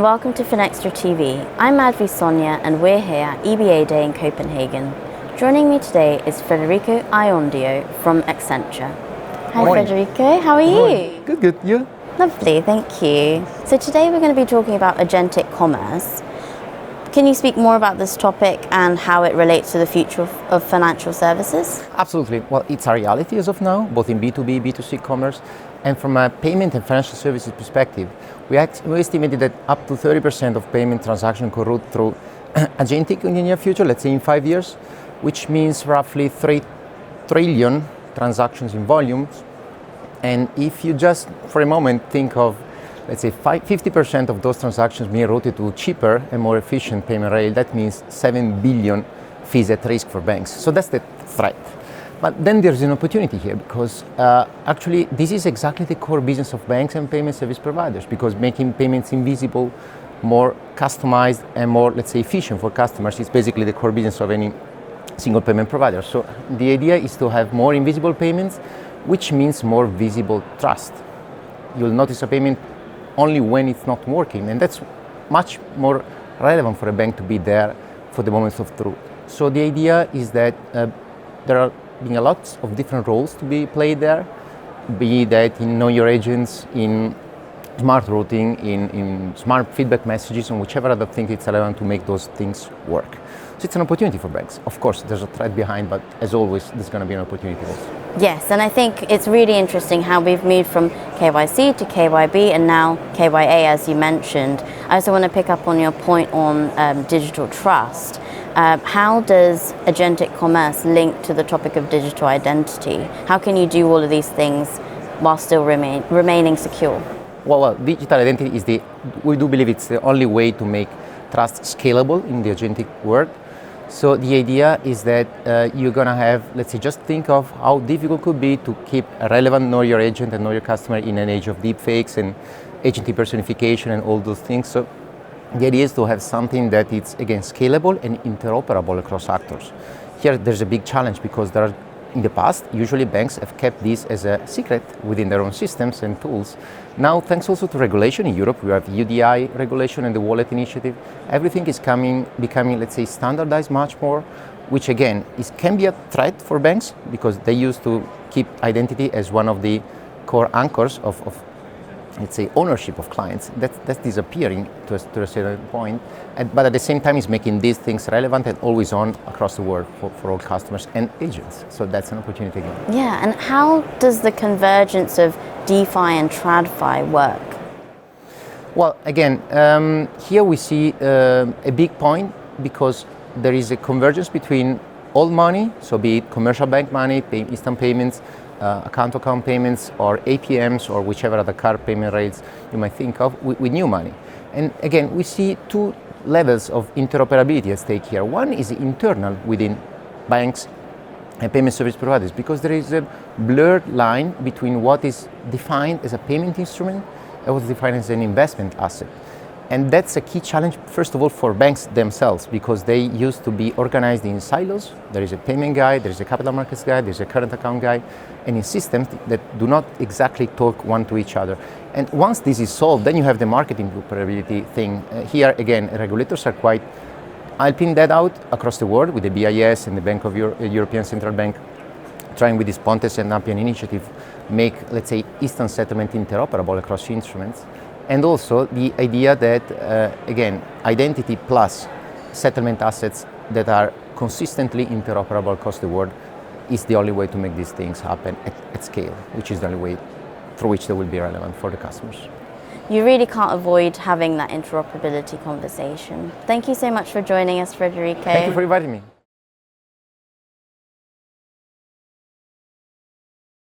welcome to FinextraTV. I'm Madhvi Sonia and we're here at EBAday in Copenhagen. Joining me today is Federico Aondio from Accenture. Hi Federico, how are you? Good, you? Lovely, thank you. So today we're going to be talking about agentic commerce. Can you speak more about this topic and how it relates to the future of financial services? Absolutely. Well, it's a reality as of now, both in B2B, B2C commerce. And from a payment and financial services perspective, we estimated that up to 30% of payment transactions could route through Agentic in the near future, let's say in 5 years, which means roughly 3 trillion transactions in volumes. And if you just for a moment think of, let's say 50% of those transactions being routed to cheaper and more efficient payment rail, that means 7 billion fees at risk for banks. So that's the threat. But then there's an opportunity here because actually this is exactly the core business of banks and payment service providers, because making payments invisible, more customized and more, let's say, efficient for customers is basically the core business of any single payment provider. So the idea is to have more invisible payments, which means more visible trust. You'll notice a payment only when it's not working, and that's much more relevant for a bank to be there for the moments of truth. So the idea is that there are being a lot of different roles to be played there, be that in Know Your Agents, in smart routing, in smart feedback messages, and whichever other thing it's relevant to make those things work. So it's an opportunity for banks. Of course, there's a threat behind, but as always, there's going to be an opportunity also. Yes, and I think it's really interesting how we've moved from KYC to KYB and now KYA, as you mentioned. I also want to pick up on your point on digital trust. How does agentic commerce link to the topic of digital identity? How can you do all of these things while still remaining secure? Well, digital identity is we do believe it's the only way to make trust scalable in the agentic world. So the idea is that you're going to have, let's say, just think of how difficult it could be to keep a relevant Know Your Agent and Know Your Customer in an age of deepfakes and agent personification and all those things. So the idea is to have something that is, again, scalable and interoperable across actors. Here, there's a big challenge because in the past, usually banks have kept this as a secret within their own systems and tools. Now, thanks also to regulation in Europe, we have UDI regulation and the wallet initiative. Everything is becoming, let's say, standardized much more, which again can be a threat for banks because they used to keep identity as one of the core anchors of let's say, ownership of clients. That's disappearing to a certain point, but at the same time is making these things relevant and always on across the world for all customers and agents. So that's an opportunity again. Yeah, and how does the convergence of DeFi and TradFi work? Well, again, here we see a big point because there is a convergence between old money, so be it commercial bank money, instant payments, account-to-account payments, or APMs, or whichever other card payment rails you might think of, with new money. And again, we see two levels of interoperability at stake here. One is internal within banks and payment service providers, because there is a blurred line between what is defined as a payment instrument and what is defined as an investment asset. And that's a key challenge, first of all, for banks themselves, because they used to be organized in silos. There is a payment guy, there is a capital markets guy, there's a current account guy, and in systems that do not exactly talk one to each other. And once this is solved, then you have the market interoperability thing. Here, again, regulators are quite helping that out across the world with the BIS and the Bank of European Central Bank, trying with this Pontes and Appian initiative, make, let's say, instant settlement interoperable across instruments. And also the idea that, again, identity plus settlement assets that are consistently interoperable across the world is the only way to make these things happen at scale, which is the only way through which they will be relevant for the customers. You really can't avoid having that interoperability conversation. Thank you so much for joining us, Federico. Thank you for inviting me.